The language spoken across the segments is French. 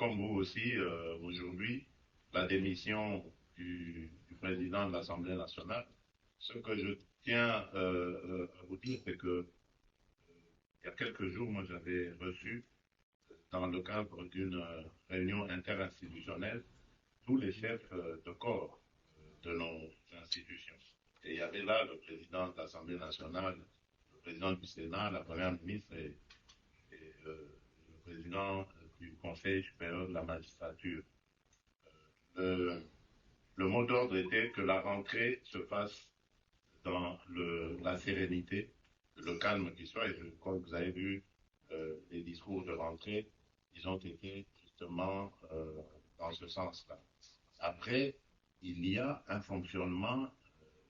comme vous aussi, aujourd'hui, la démission du président de l'Assemblée nationale. Ce que je tiens à vous dire, c'est que il y a quelques jours, moi, j'avais reçu, dans le cadre d'une réunion interinstitutionnelle, tous les chefs de corps de nos institutions. Et il y avait là le président de l'Assemblée nationale, le président du Sénat, la première ministre et le président du Conseil supérieur de la magistrature. Le mot d'ordre était que la rentrée se fasse dans la sérénité, le calme qui soit. Et je crois que vous avez vu les discours de rentrée, ils ont été justement dans ce sens-là. Après, il y a un fonctionnement,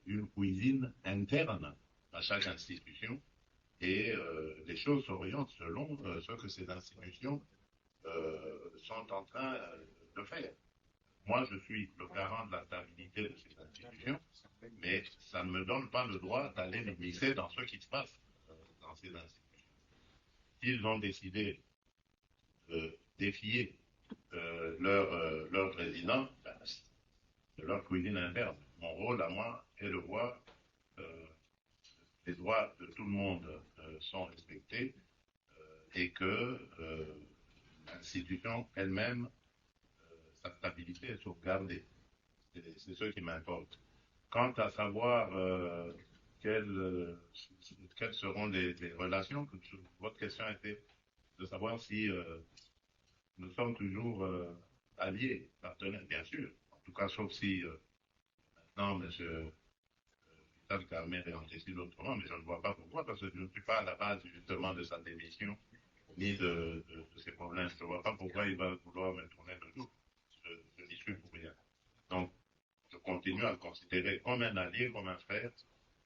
une cuisine interne à chaque institution et les choses s'orientent selon ce que ces institutions sont en train de faire. Moi, je suis le garant de la stabilité de ces institutions, mais ça ne me donne pas le droit d'aller me glisser dans ce qui se passe dans ces institutions. S'ils ont décidé de défier leur président, de leur cuisine interne, mon rôle à moi est de voir les droits de tout le monde sont respectés et que l'institution elle-même, sa stabilité est sauvegardée. C'est ce qui m'importe. Quant à savoir quelles seront les relations, votre question était de savoir si nous sommes toujours alliés, partenaires, bien sûr. En tout cas, sauf si maintenant, M. Vital Kamerhe est décide autrement, mais je ne vois pas pourquoi, parce que je ne suis pas à la base justement de sa démission, ni de ses problèmes. Je ne vois pas pourquoi il va vouloir me tourner le dos. Je n'y suis pour rien. Donc, je continue à le considérer comme un allié, comme un frère,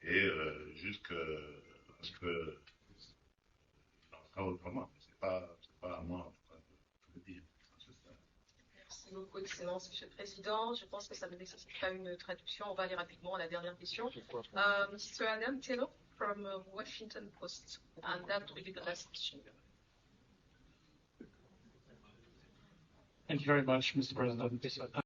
et jusqu'à ce que il en sera autrement. C'est pas à moi, en tout cas, de le dire. Merci beaucoup, Excellence, Monsieur le Président. Je pense que ça ne nécessite pas une traduction. On va aller rapidement à la dernière question. Mr. Adam Taylor from Washington Post, and that will be the last question. Thank you very much, Mr. President.